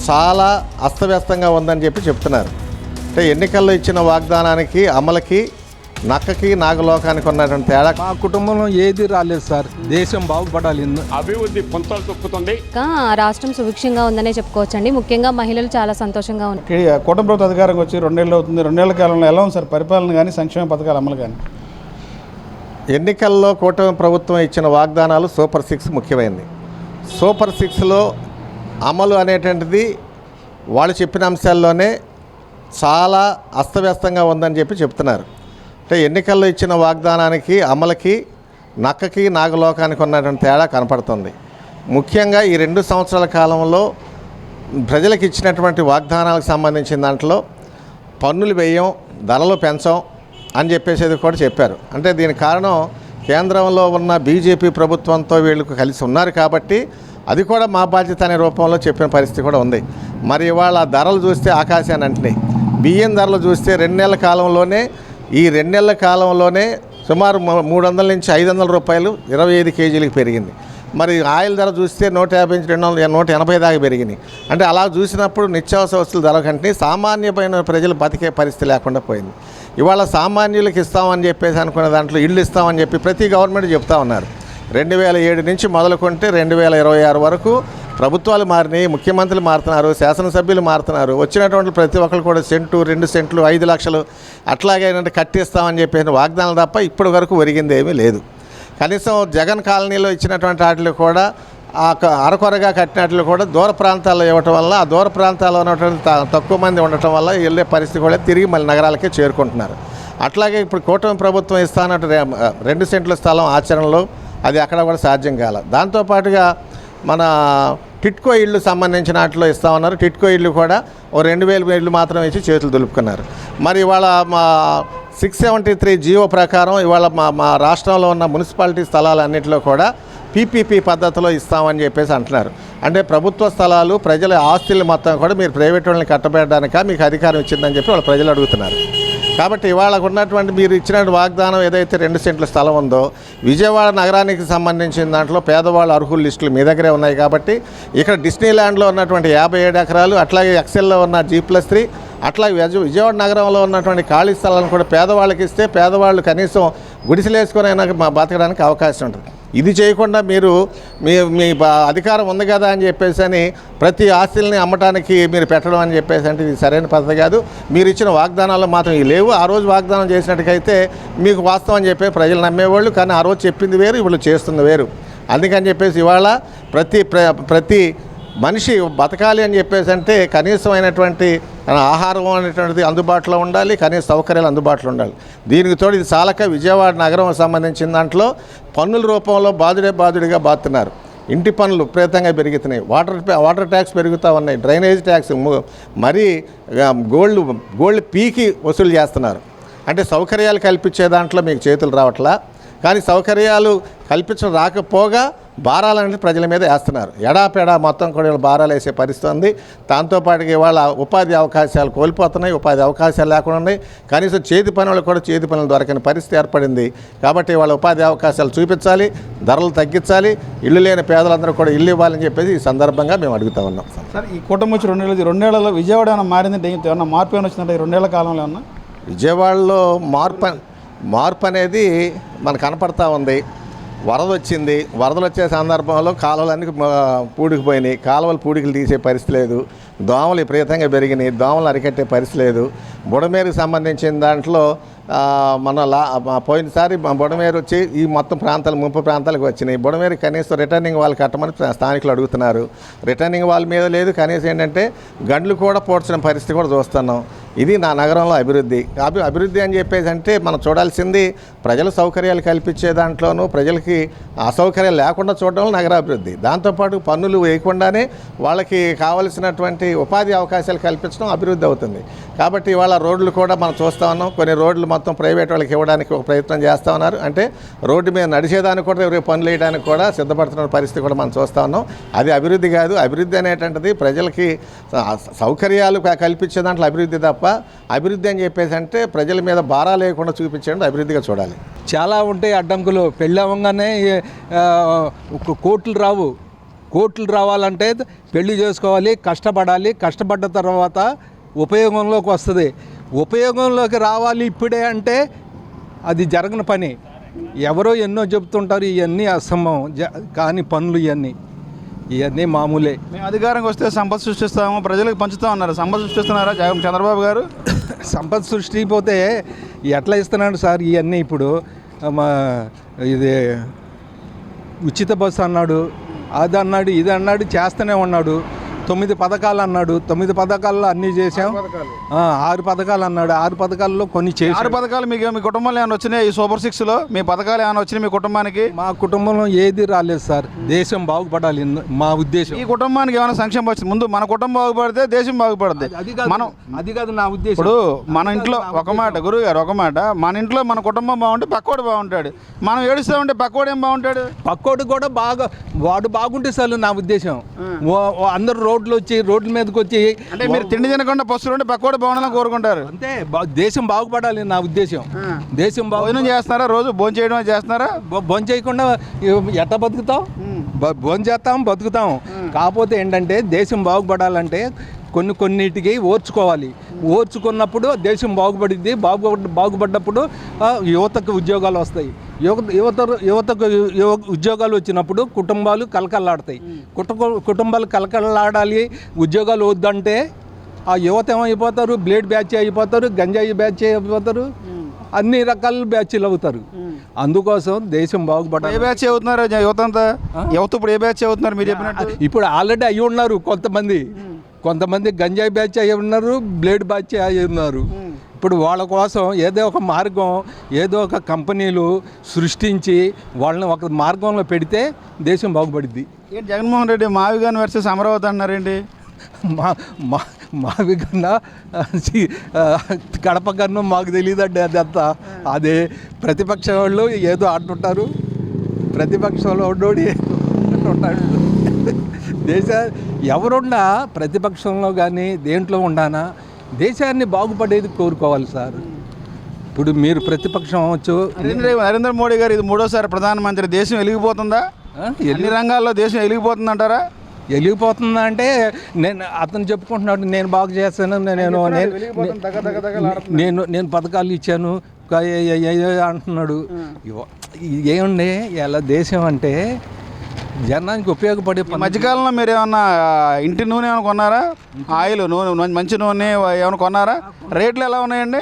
చాలా అస్తవ్యస్తంగా ఉందని చెప్తున్నారు. అంటే ఎన్నికల్లో ఇచ్చిన వాగ్దానానికి అమలుకి నక్కకి నాగలోకానికి ఉన్నటువంటి తేడా. మా కుటుంబంలో ఏది రాలేదు సార్. దేశం బాగుపడాలి, అభివృద్ధి పొంతలు తొక్కుతుంది. రాష్ట్రం సుభిక్షంగా ఉందనే చెప్పుకోవచ్చండి. ముఖ్యంగా మహిళలు చాలా సంతోషంగా ఉన్నారు. కూటమి ప్రభుత్వం అధికారంకి వచ్చి 2 ఏళ్ళు అవుతుంది. 2 ఏళ్ల కాలంలో ఎలా ఉంది సార్ పరిపాలన కానీ సంక్షేమ పథకాల అమలు కానీ? ఎన్నికల్లో కూటమి ప్రభుత్వం ఇచ్చిన వాగ్దానాలు సూపర్ 6 ముఖ్యమైనది. సూపర్ 6లో అమలు అనేటువంటిది వాళ్ళు చెప్పిన అంశాల్లోనే చాలా అస్తవ్యస్తంగా ఉందని చెప్తున్నారు. అంటే ఎన్నికల్లో ఇచ్చిన వాగ్దానానికి అమలుకి నక్కకి నాగలోకానికి ఉన్నటువంటి తేడా కనపడుతుంది. ముఖ్యంగా ఈ 2 సంవత్సరాల కాలంలో ప్రజలకు ఇచ్చినటువంటి వాగ్దానాలకు సంబంధించిన దాంట్లో పన్నులు వేయం, ధరలు పెంచం అని చెప్పేసేది కూడా చెప్పారు. అంటే దీనికి కారణం కేంద్రంలో ఉన్న బీజేపీ ప్రభుత్వంతో వీళ్ళకు కలిసి ఉన్నారు కాబట్టి అది కూడా మా బాధ్యత అనే రూపంలో చెప్పిన పరిస్థితి కూడా ఉంది. మరి ఇవాళ ధరలు చూస్తే ఆకాశాన్ని అంటున్నాయి. బియ్యం ధరలు చూస్తే 2 నెలల కాలంలోనే ఈ 2 నెలల కాలంలోనే సుమారు 300 నుంచి 500 రూపాయలు 25 కేజీలకు పెరిగింది. మరి ఆయిల్ ధర చూస్తే 150 నుంచి 180 దాకా పెరిగినాయి. అంటే అలా చూసినప్పుడు నిత్యావసర వస్తువుల ధర కంటే సామాన్యమైన ప్రజలు బతికే పరిస్థితి లేకుండా పోయింది. ఇవాళ సామాన్యులకు ఇస్తామని చెప్పేసి అనుకున్న దాంట్లో ఇళ్ళు ఇస్తామని చెప్పి ప్రతి గవర్నమెంట్ చెప్తా ఉన్నారు. 2007 నుంచి మొదలుకుంటే 2026 వరకు ప్రభుత్వాలు మారినాయి, ముఖ్యమంత్రులు మారుతున్నారు, శాసనసభ్యులు మారుతున్నారు. వచ్చినటువంటి ప్రతి ఒక్కరు కూడా సెంటు 2 సెంట్లు 5 లక్షలు అట్లాగే కట్టిస్తామని చెప్పేసి వాగ్దానాలు తప్ప ఇప్పటి వరకు ఒరిగింది ఏమీ లేదు. కనీసం జగన్ కాలనీలో ఇచ్చినటువంటి వాటిలో కూడా అరకొరగా కట్టినట్లు కూడా దూర ప్రాంతాల్లో ఇవ్వటం వల్ల ఆ దూర ప్రాంతాల్లో ఉన్నటువంటి తక్కువ మంది ఉండటం వల్ల వెళ్ళే పరిస్థితి కూడా తిరిగి మళ్ళీ నగరాలకే చేరుకుంటున్నారు. అట్లాగే ఇప్పుడు కూటమి ప్రభుత్వం ఇస్తానట్టు 2 సెంట్ల స్థలం ఆచరణలో అది అక్కడ కూడా సాధ్యం కాల. దాంతోపాటుగా మన టిట్కో ఇళ్ళు సంబంధించిన వాటిలో ఇస్తామన్నారు. టిట్కో ఇళ్ళు కూడా ఓ 2000 ఇళ్ళు మాత్రం ఇచ్చి చేతులు దులుపుకున్నారు. మరి ఇవాళ మా 673 జీవో ప్రకారం ఇవాళ మా రాష్ట్రంలో ఉన్న మున్సిపాలిటీ స్థలాలన్నింటిలో కూడా పీపీపీ పద్ధతిలో ఇస్తామని చెప్పేసి అంటున్నారు. అంటే ప్రభుత్వ స్థలాలు ప్రజల ఆస్తులు మొత్తం కూడా మీరు ప్రైవేట్ వాళ్ళని కట్టబెట్టడానిక మీకు అధికారం ఇచ్చిందని చెప్పి వాళ్ళు ప్రజలు అడుగుతున్నారు. కాబట్టి ఇవాళ ఉన్నటువంటి మీరు ఇచ్చిన వాగ్దానం ఏదైతే 2 సెంట్ల స్థలం ఉందో విజయవాడ నగరానికి సంబంధించిన దాంట్లో పేదవాళ్ళ అర్హుల లిస్టులు మీ దగ్గరే ఉన్నాయి. కాబట్టి ఇక్కడ డిస్నీల్యాండ్లో ఉన్నటువంటి 57 ఎకరాలు అట్లాగే ఎక్సెల్లో ఉన్న G+3 అట్లాగే విజయవాడ నగరంలో ఉన్నటువంటి ఖాళీ స్థలాలను కూడా పేదవాళ్ళకి ఇస్తే పేదవాళ్ళు కనీసం గుడిసెలేసుకొని అయినా బతకడానికి అవకాశం ఉంటుంది. ఇది చేయకుండా మీరు మీ అధికారం ఉంది కదా అని చెప్పేసి అని ప్రతి ఆస్తుల్ని అమ్మటానికి మీరు పెట్టడం అని చెప్పేసి అంటే ఇది సరైన పద్ధతి కాదు. మీరు ఇచ్చిన వాగ్దానాలు మాత్రం ఇవి లేవు. ఆ రోజు వాగ్దానం చేసినట్టుకైతే మీకు వాస్తవం అని చెప్పి ప్రజలు నమ్మేవాళ్ళు, కానీ ఆ రోజు చెప్పింది వేరు, ఇప్పుడు చేస్తుంది వేరు. అందుకని చెప్పేసి ఇవాళ ప్రతి మనిషి బతకాలి అని చెప్పేసి అంటే కనీసమైనటువంటి ఆహారం అనేటువంటిది అందుబాటులో ఉండాలి, కనీస సౌకర్యాలు అందుబాటులో ఉండాలి. దీనికి తోడు ఇది చాలక విజయవాడ నగరం సంబంధించిన దాంట్లో పన్నుల రూపంలో బాదుడిగా బాతున్నారు. ఇంటి పన్నులు విపరీతంగా పెరుగుతున్నాయి, వాటర్ ట్యాక్స్ పెరుగుతూ ఉన్నాయి, డ్రైనేజ్ ట్యాక్స్, మరీ గోల్డ్ పీకి వసూలు చేస్తున్నారు. అంటే సౌకర్యాలు కల్పించే దాంట్లో మీకు చేతులు రావట్లా, కానీ సౌకర్యాలు కల్పించడం రాకపోగా భారాలనేది ప్రజల మీద వేస్తున్నారు. ఎడాపెడా మొత్తం కూడా భారాలు వేసే పరిస్థితి ఉంది. దాంతోపాటుగా ఇవాళ ఉపాధి అవకాశాలు కోల్పోతున్నాయి, ఉపాధి అవకాశాలు లేకుండా ఉన్నాయి. కనీసం చేతి పనులు కూడా చేతి పనులు దొరకని పరిస్థితి ఏర్పడింది. కాబట్టి ఇవాళ ఉపాధి అవకాశాలు చూపించాలి, ధరలు తగ్గించాలి, ఇల్లు లేని పేదలందరూ కూడా ఇల్లు ఇవ్వాలని చెప్పేసి ఈ సందర్భంగా మేము అడుగుతా ఉన్నాం. సార్ ఈ కూటమి వచ్చి 2 ఏళ్లలో విజయవాడ ఏమైనా మారిందంటే ఏమన్నా మార్పు ఏమైనా వచ్చిందంటే 2 ఏళ్ల కాలంలో ఏమన్నా? విజయవాడలో మార్పు అనేది మనకు కనపడతా ఉంది. వరదలు వచ్చే సందర్భంలో కాలువలన్నీ పూడికిపోయినాయి. కాలువలు పూడికలు తీసే పరిస్థితి లేదు. దోమలు విపరీతంగా పెరిగినాయి, దోమలు అరికట్టే పరిస్థితి లేదు. బుడమేరుకు సంబంధించిన దాంట్లో పోయినసారి బుడమేరు వచ్చి ఈ మొత్తం ప్రాంతాలు ముంపు ప్రాంతాలకు వచ్చినాయి. బుడమేరు కనీసం రిటర్నింగ్ వాళ్ళు కట్టమని స్థానికులు అడుగుతున్నారు. రిటర్నింగ్ వాళ్ళ మీద లేదు, కనీసం ఏంటంటే గండ్లు కూడా పోడ్చిన పరిస్థితి కూడా చూస్తున్నాం. ఇది నా నగరంలో అభివృద్ధి అని చెప్పేసి అంటే మనం చూడాల్సింది ప్రజల సౌకర్యాలు కల్పించే దాంట్లోనూ ప్రజలకి అసౌకర్యాలు లేకుండా చూడడం నగరాభివృద్ధి. దాంతోపాటు పన్నులు వేయకుండానే వాళ్ళకి కావలసినటువంటి ఉపాధి అవకాశాలు కల్పించడం అభివృద్ధి అవుతుంది. కాబట్టి ఇవాళ రోడ్లు కూడా మనం చూస్తూ ఉన్నాం. కొన్ని రోడ్లు మొత్తం ప్రైవేట్ వాళ్ళకి ఇవ్వడానికి ఒక ప్రయత్నం చేస్తూ ఉన్నారు. అంటే రోడ్డు మీద నడిచేదానికి కూడా ఎవరికి పనులు వేయడానికి కూడా సిద్ధపడుతున్న పరిస్థితి కూడా మనం చూస్తూ ఉన్నాం. అది అభివృద్ధి కాదు. అభివృద్ధి అనేటువంటిది ప్రజలకి సౌకర్యాలు కల్పించే దాంట్లో అభివృద్ధి తప్ప అభివృద్ధి అని చెప్పేసి అంటే ప్రజల మీద భారాలు లేకుండా చూపించడం అభివృద్ధిగా చూడాలి. చాలా ఉంటాయి అడ్డంకులు. పెళ్ళి అవ్వగానే కోట్లు రావు, కోట్లు రావాలంటే పెళ్లి చేసుకోవాలి, కష్టపడాలి, కష్టపడ్డ తర్వాత ఉపయోగంలోకి వస్తుంది. ఉపయోగంలోకి రావాలి ఇప్పుడే అంటే అది జరగని పని. ఎవరో ఎన్నో చెప్తుంటారు, ఇవన్నీ అసంభవం కానీ పనులు ఇవన్నీ మామూలే. మేము అధికారంకి వస్తే సంపద సృష్టిస్తాము, ప్రజలకు పంచుతాం అన్నారు. సంపద సృష్టిస్తున్నారా చంద్రబాబు గారు? సంపద సృష్టి పోతే ఎట్లా ఇస్తున్నాడు సార్? ఇవన్నీ ఇప్పుడు ఇది ఉచిత బస్సు అన్నాడు, అది అన్నాడు, ఇది అన్నాడు, చేస్తూనే ఉన్నాడు. 9 పథకాలు అన్నాడు, 9 పథకాల్లో అన్నీ చేసాం. 6 పథకాలు అన్నాడు, 6 పథకాల్లో కొన్ని చేసి. 6 పథకాలు మీకు మీ కుటుంబంలో ఏమైనా వచ్చినాయి? ఈ సూపర్ 6లో మీ పథకాలు ఏమైనా వచ్చినాయి మీ కుటుంబానికి? మా కుటుంబంలో ఏది రాలేదు సార్. దేశం బాగుపడాలి మా ఉద్దేశం. ఈ కుటుంబానికి ఏమైనా సంక్షేమం వచ్చింది? ముందు మన కుటుంబం బాగుపడితే దేశం బాగుపడుతుంది. అది కాదు నా ఉద్దేశం. ఇప్పుడు మన ఇంట్లో ఒక మాట, గురువు గారు ఒక మాట, మన ఇంట్లో మన కుటుంబం బాగుంటే పక్కోడు బాగుంటాడు. మనం ఏడుస్తూ ఉంటే పక్కోడు ఏం బాగుంటాడు? పక్కోడు కూడా వాడు బాగుంటే చాలు నా ఉద్దేశం. అందరూ రోడ్ల మీదకి వచ్చి అంటే మీరు తిండి తినకుండా పస్తులు ఉంటే పక్కోడు బాగుండాలని కోరుకుంటారు. అంతే. దేశం బాగుపడాలి నా ఉద్దేశం. దేశం భోజనం చేస్తున్నారా? రోజు భోజనం చేయడం చేస్తున్నారా? భోజనం చేయకుండా ఎట్లా బతుకుతాం? భోజనం చేస్తాం, బతుకుతాం. కాకపోతే ఏంటంటే దేశం బాగుపడాలంటే కొన్నిటికి ఓర్చుకోవాలి. ఓర్చుకున్నప్పుడు దేశం బాగుపడింది. బాగుపడ్డప్పుడు యువతకు ఉద్యోగాలు వస్తాయి. యువతకు ఉద్యోగాలు వచ్చినప్పుడు కుటుంబాలు కలకల్లాడతాయి. కుటుంబాలు కలకల్లాడాలి, ఉద్యోగాలు వద్దంటే ఆ యువత ఏమైపోతారు? బ్లేడ్ బ్యాచ్ అయిపోతారు, గంజాయి బ్యాచ్ అయిపోతారు, అన్ని రకాల బ్యాచ్లు అవుతారు. అందుకోసం దేశం బాగుపడాలి. ఏ బ్యాచ్ అవుతున్నారు యువత అంతా? యువత ఇప్పుడు ఏ బ్యాచ్ అవుతున్నారు మీరు చెప్పినట్టు? ఇప్పుడు ఆల్రెడీ అయ్యి ఉన్నారు కొంతమంది గంజాయి బ్యాచ్ అయ్యి ఉన్నారు, బ్లేడ్ బ్యాచ్ అయ్యి ఉన్నారు. ఇప్పుడు వాళ్ళ కోసం ఏదో ఒక మార్గం, ఏదో ఒక కంపెనీలు సృష్టించి వాళ్ళని ఒక మార్గంలో పెడితే దేశం బాగుపడిద్ది. ఏంటి జగన్మోహన్ రెడ్డి మావిగాన్ వర్సెస్ అమరావతి అన్నారేంటి? మావి కన్నా కడప కన్నా మాకు తెలియదండి. అదంతా అదే ప్రతిపక్ష వాళ్ళు ఏదో అంటుంటారు, ప్రతిపక్షంలో ఉండోడి అంటుంటాడు. ఎవరున్నా ప్రతిపక్షంలో కానీ దేంట్లో ఉండానా దేశాన్ని బాగుపడేది కోరుకోవాలి సార్. ఇప్పుడు మీరు ప్రతిపక్షం అవ్వచ్చు. నరేంద్ర మోడీ గారు ఇది 3వ ప్రధానమంత్రి. దేశం వెలిగిపోతుందా? ఎన్ని రంగాల్లో దేశం వెలిగిపోతుందంటారా? వెలిగిపోతుందా అంటే అతను చెప్పుకుంటున్నాడు, నేను బాగు చేస్తాను, నేను పథకాలు ఇచ్చాను అంటున్నాడు. ఏముండే ఇలా దేశం అంటే జనానికి ఉపయోగపడే. మధ్యకాలంలో మీరు ఏమన్నా ఇంటి నూనె ఏమైనా కొన్నారా? ఆయిల్ నూనె, మంచి నూనె ఏమైనా కొన్నారా? రేట్లు ఎలా ఉన్నాయండి?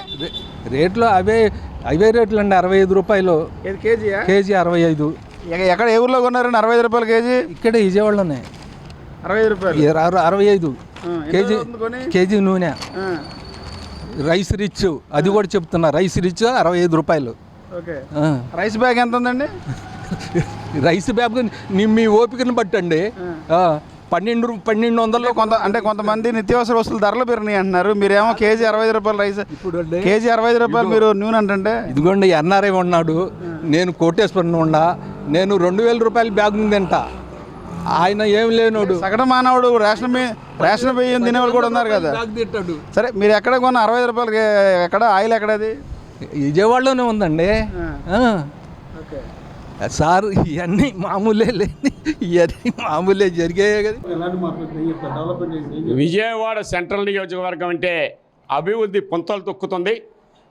రేట్లు అవే రేట్లు అండి. 65 రూపాయలు కేజీ 65. ఎక్కడ ఏ ఊర్లో కొన్నారండి 65 రూపాయలు కేజీ? ఇక్కడే విజయవాడలోనే 65 రూపాయలు 65 కేజీ నూనె. రైస్ రిచ్ అది కూడా చెప్తున్నా, రైస్ రిచ్ 65 రూపాయలు. రైస్ బ్యాగ్ ఎంత ఉందండి? రైస్ బ్యాగ్ మీ ఓపికను బట్టండి 1200 అంటే కొంతమంది నిత్యావసర వస్తువుల ధరలు పెరిగినాయి అంటున్నారు. మీరేమో కేజీ 65 రూపాయలు రైస్, కేజీ 65 రూపాయలు మీరు నూనె అంటే. ఇదిగోండి ఎన్ఆర్ఐ ఉన్నాడు, నేను కోటేశ్వరుని ఉన్నా, నేను 2000 రూపాయల బ్యాగ్ తింటా. ఆయన ఏం లేనోడు సగటు మానవుడు రేషన్ బియ్యం తినేవాళ్ళు కూడా ఉన్నారు కదా. సరే మీరు ఎక్కడ కొన్న 65 రూపాయలకి? ఎక్కడ ఆయిల్ ఎక్కడది? విజయవాడలోనే ఉందండి సార్. ఇవన్నీ మామూలే లేని, ఇవన్నీ మామూలే జరిగాయి కదా. విజయవాడ సెంట్రల్ నియోజకవర్గం అంటే అభివృద్ధి పుంతలు తొక్కుతుంది.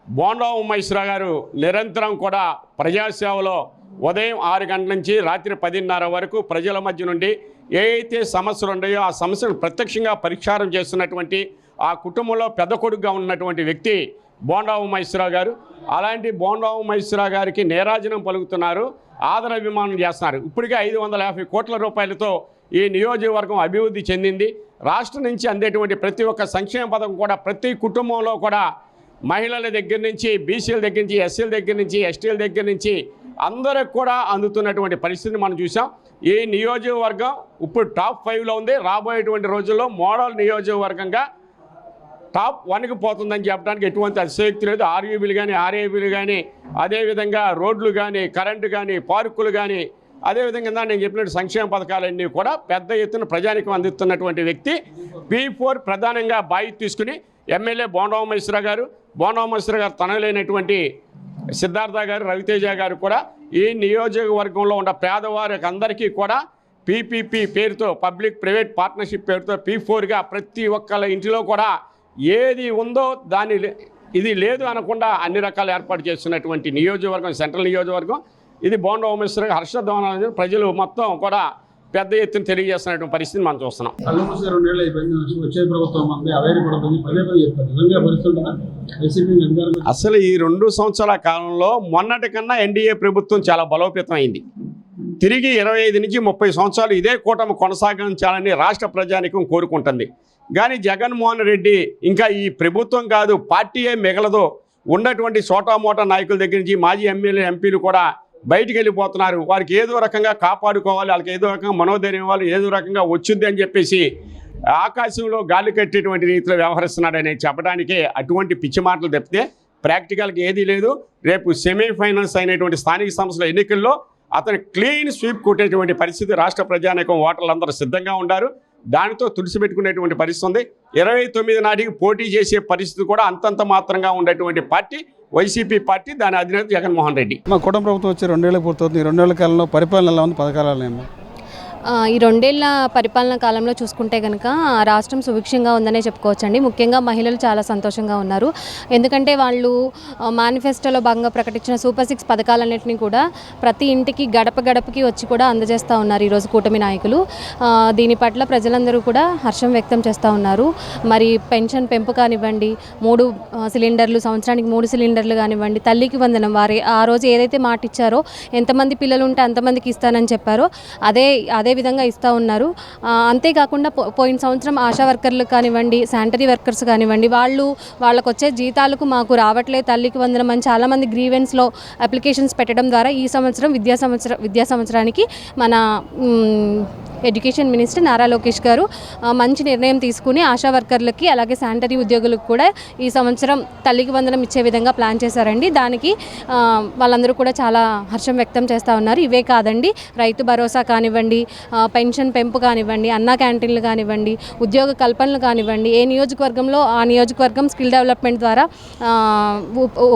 బోండా ఉమ్మేశ్వర గారు నిరంతరం కూడా ప్రజాసేవలో ఉదయం 6 గంటల నుంచి రాత్రి 10:30 వరకు ప్రజల మధ్య నుండి ఏ అయితే సమస్యలు ఉన్నాయో ఆ సమస్యను ప్రత్యక్షంగా పరిష్కారం చేస్తున్నటువంటి ఆ కుటుంబంలో పెద్ద కొడుకుగా ఉన్నటువంటి వ్యక్తి బోండా ఉమ్మేశ్వర గారు. అలాంటి బోండా ఉమ్మేశ్వర గారికి నీరాజనం పలుకుతున్నారు, ఆదరాభిమానం చేస్తున్నారు. ఇప్పటికే 550 కోట్ల రూపాయలతో ఈ నియోజకవర్గం అభివృద్ధి చెందింది. రాష్ట్రం నుంచి అందేటువంటి ప్రతి ఒక్క సంక్షేమ పథకం కూడా ప్రతి కుటుంబంలో కూడా మహిళల దగ్గర నుంచి, బీసీల దగ్గర నుంచి, ఎస్సీల దగ్గర నుంచి, ఎస్టీల దగ్గర నుంచి అందరికి కూడా అందుతున్నటువంటి పరిస్థితిని మనం చూసాం. ఈ నియోజకవర్గం ఇప్పుడు టాప్ 5లో ఉంది. రాబోయేటువంటి రోజుల్లో మోడల్ నియోజకవర్గంగా టాప్ 1కి పోతుందని చెప్పడానికి ఎటువంటి అతిశయోక్తి లేదు. ఆర్యూబీలు కానీ, ఆర్ఏబీలు కానీ, అదేవిధంగా రోడ్లు కానీ, కరెంటు కానీ, పార్కులు కానీ, అదేవిధంగా నేను చెప్పినట్టు సంక్షేమ పథకాలన్నీ కూడా పెద్ద ఎత్తున ప్రజానికి అందిస్తున్నటువంటి వ్యక్తి. P4 ప్రధానంగా బాధ్యత తీసుకుని ఎమ్మెల్యే బోండా ఉమ్మేశ్వర గారు, బోండా ఉమ్మేశ్వర గారు తనలేనటువంటి సిద్ధార్థ గారు, రవితేజ గారు కూడా ఈ నియోజకవర్గంలో ఉన్న పేదవారికి అందరికీ కూడా పీపీపీ పేరుతో పబ్లిక్ ప్రైవేట్ పార్ట్నర్షిప్ పేరుతో P4గా ప్రతి ఒక్కళ్ళ ఇంటిలో కూడా ఏది ఉందో దాని ఇది లేదు అనకుండా అన్ని రకాల ఏర్పాటు చేస్తున్నటువంటి నియోజకవర్గం, సెంట్రల్ నియోజకవర్గం ఇది. బోండా ఉమేశ్వర హర్షధ్వానాలు ప్రజలు మొత్తం కూడా పెద్ద ఎత్తున తెలియజేస్తున్నటువంటి పరిస్థితి మనం చూస్తున్నాం. అసలు ఈ 2 సంవత్సరాల కాలంలో మొన్నటి కన్నా ఎన్డీఏ ప్రభుత్వం చాలా బలోపేతం అయింది. తిరిగి 25 నుంచి 30 సంవత్సరాలు ఇదే కూటమి కొనసాగించాలని రాష్ట్ర ప్రజానికం కోరుకుంటుంది. కానీ జగన్మోహన్ రెడ్డి ఇంకా ఈ ప్రభుత్వం కాదు, పార్టీయే మిగలదో, ఉన్నటువంటి చోటామోటా నాయకుల దగ్గర నుంచి మాజీ ఎమ్మెల్యే ఎంపీలు కూడా బయటికి వెళ్ళిపోతున్నారు. వారికి ఏదో రకంగా కాపాడుకోవాలి, వాళ్ళకి ఏదో రకంగా మనోధైర్యం ఇవ్వాలి, ఏదో రకంగా వచ్చింది అని చెప్పేసి ఆకాశంలో గాలి కట్టేటువంటి రీతిలో వ్యవహరిస్తున్నాడని చెప్పడానికే అటువంటి పిచ్చి మాటలు తప్పితే ప్రాక్టికల్గా ఏదీ లేదు. రేపు సెమీఫైనల్స్ అయినటువంటి స్థానిక సంస్థల ఎన్నికల్లో అతను క్లీన్ స్వీప్ కొట్టేటువంటి పరిస్థితి రాష్ట్ర ప్రజానీకం ఓటర్లందరూ సిద్ధంగా ఉన్నారు. దానితో తుడిసిపెట్టుకునేటువంటి పరిస్థితి ఉంది. 29 నాటికి పోటీ చేసే పరిస్థితి కూడా అంతంత మాత్రంగా ఉండేటువంటి పార్టీ వైసీపీ పార్టీ, దాని అధినేత జగన్మోహన్ రెడ్డి. మా కుటుంబ ప్రభుత్వం వచ్చి 2 ఏళ్ళకి పూర్తవుతుంది. ఈ 2 ఏళ్ల కాలంలో పరిపాలన ఎలా ఉంది, పథకాలు ఏమో? ఈ 2 ఏళ్ల పరిపాలన కాలంలో చూసుకుంటే కనుక రాష్ట్రం సుభిక్షంగా ఉందనే చెప్పుకోవచ్చండి. ముఖ్యంగా మహిళలు చాలా సంతోషంగా ఉన్నారు. ఎందుకంటే వాళ్ళు మేనిఫెస్టోలో భాగంగా ప్రకటించిన సూపర్ 6 పథకాలన్నింటినీ కూడా ప్రతి ఇంటికి గడపకి వచ్చి కూడా అందజేస్తూ ఉన్నారు ఈరోజు కూటమి నాయకులు. దీని పట్ల ప్రజలందరూ కూడా హర్షం వ్యక్తం చేస్తూ ఉన్నారు. మరి పెన్షన్ పెంపు కానివ్వండి, 3 సిలిండర్లు, సంవత్సరానికి 3 సిలిండర్లు కానివ్వండి, తల్లికి వందనం, వారి ఆ రోజు ఏదైతే మాట ఇచ్చారో, ఎంతమంది పిల్లలు ఉంటే అంతమందికి ఇస్తానని చెప్పారో అదే విధంగా ఇస్తూ ఉన్నారు. అంతేకాకుండా పోయిన సంవత్సరం ఆశా వర్కర్లు కానివ్వండి, శానిటరీ వర్కర్స్ కానివ్వండి, వాళ్ళకు వచ్చే జీతాలకు మాకు రావట్లేదు, తల్లికి వందనం అని చాలామంది గ్రీవెన్స్లో అప్లికేషన్స్ పెట్టడం ద్వారా ఈ సంవత్సరం విద్యా సంవత్సరానికి మన ఎడ్యుకేషన్ మినిస్టర్ నారా లోకేష్ గారు మంచి నిర్ణయం తీసుకుని ఆశా వర్కర్లకి అలాగే శానిటరీ ఉద్యోగులకు కూడా ఈ సంవత్సరం తల్లికి వందనం ఇచ్చే విధంగా ప్లాన్ చేశారండి. దానికి వాళ్ళందరూ కూడా చాలా హర్షం వ్యక్తం చేస్తూ ఉన్నారు. ఇవే కాదండి, రైతు భరోసా కానివ్వండి, పెన్షన్ పెంపు కానివ్వండి, అన్నా క్యాంటీన్లు కానివ్వండి, ఉద్యోగ కల్పనలు కానివ్వండి, ఏ నియోజకవర్గంలో ఆ నియోజకవర్గం స్కిల్ డెవలప్మెంట్ ద్వారా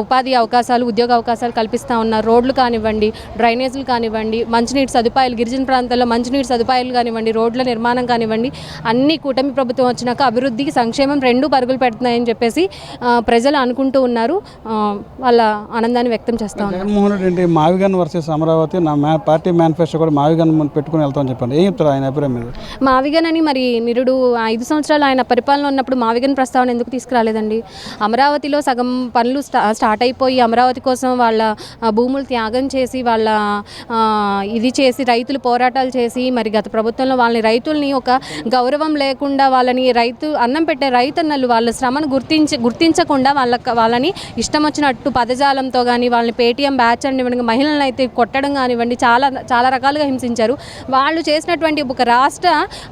ఉపాధి అవకాశాలు, ఉద్యోగ అవకాశాలు కల్పిస్తూ ఉన్నారు. రోడ్లు కానివ్వండి, డ్రైనేజీలు కానివ్వండి, మంచినీటి సదుపాయాలు, గిరిజన ప్రాంతాల్లో మంచినీటి సదుపాయాలు కానివ్వండి, రోడ్ల నిర్మాణం కానివ్వండి, అన్ని కూటమి ప్రభుత్వం వచ్చినాక అభివృద్ధికి సంక్షేమం 2 పరుగులు పెడుతున్నాయని చెప్పేసి ప్రజలు అనుకుంటూ ఉన్నారు. వాళ్ళ ఆనందాన్ని వ్యక్తం చేస్తూ ఉన్నారు. జగన్మోహన్ రెడ్డి మావిగన్ వర్సెస్ అమరావతి, నా పార్టీ మేనిఫెస్టో కూడా మావిగన్ పెట్టుకుని వెళ్తామని చెప్పండి. ఏం చెప్తారు ఆయన అభిప్రాయం మీద? మావిగన్ అని మరి నిరుడు 5 సంవత్సరాలు ఆయన పరిపాలన ఉన్నప్పుడు మావిగన్ ప్రస్తావన ఎందుకు తీసుకురాలేదండి? అమరావతిలో సగం పనులు స్టార్ట్ అయిపోయి అమరావతి కోసం వాళ్ళ భూములు త్యాగం చేసి వాళ్ళ ఇది చేసి రైతులు పోరాటాలు చేసి మరి గత ప్రభుత్వంలో రైతుల్ని ఒక గౌరవం లేకుండా వాళ్ళని అన్నం పెట్టే రైతన్నలు వాళ్ళ శ్రమను గుర్తించకుండా వాళ్ళని ఇష్టం వచ్చినట్టు పదజాలంతో కానీ వాళ్ళని పేటీఎం బ్యాచ్ అనివ్వండి, మహిళలను అయితే కొట్టడం కానివ్వండి, చాలా రకాలుగా హింసించారు. వాళ్ళు చేసినటువంటి ఒక రాష్ట్ర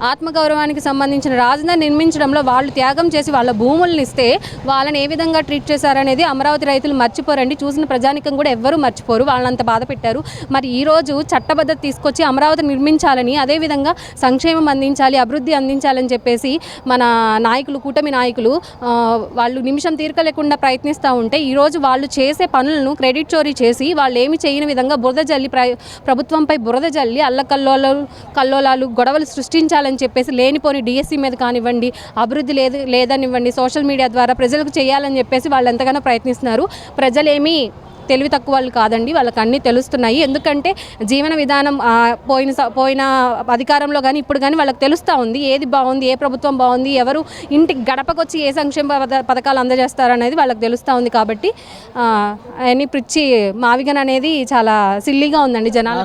ఆత్మగౌరవానికి సంబంధించిన రాజధాని నిర్మించడంలో వాళ్ళు త్యాగం చేసి వాళ్ళ భూములను ఇస్తే వాళ్ళని ఏ విధంగా ట్రీట్ చేశారనేది అమరావతి రైతులు మర్చిపోరండి. చూసిన ప్రజానికం కూడా ఎవ్వరూ మర్చిపోరు. వాళ్ళంత బాధ పెట్టారు. మరి ఈరోజు చట్టబద్ధత తీసుకొచ్చి అమరావతి నిర్మించాలని, అదేవిధంగా సంక్షేమం అందించాలి, అభివృద్ధి అందించాలని చెప్పేసి మన నాయకులు, కూటమి నాయకులు వాళ్ళు నిమిషం తీరిక లేకుండా ప్రయత్నిస్తూ ఉంటే ఈరోజు వాళ్ళు చేసే పనులను క్రెడిట్ చోరీ చేసి వాళ్ళు ఏమి చేయని విధంగా బురద జల్లి ప్రభుత్వంపై బురద జల్లి కల్లోలాలు గొడవలు సృష్టించాలని చెప్పేసి లేనిపోని డిఎస్సి మీద కానివ్వండి, అభివృద్ధి లేదనివ్వండి, సోషల్ మీడియా ద్వారా ప్రజలకు చేయాలని చెప్పేసి వాళ్ళు ఎంతగానో ప్రయత్నిస్తున్నారు. ప్రజలేమీ తెలివి తక్కువ వాళ్ళు కాదండి, వాళ్ళకి అన్నీ తెలుస్తున్నాయి. ఎందుకంటే జీవన విధానం పోయిన అధికారంలో కానీ ఇప్పుడు కానీ వాళ్ళకి తెలుస్తూ ఉంది ఏది బాగుంది, ఏ ప్రభుత్వం బాగుంది, ఎవరు ఇంటికి గడపకొచ్చి ఏ సంక్షేమ పథకాలు అందజేస్తారనేది వాళ్ళకి తెలుస్తూ ఉంది. కాబట్టి అన్ని పిచ్చి మావిగన్ అనేది చాలా సిల్లీగా ఉందండి జనాలు.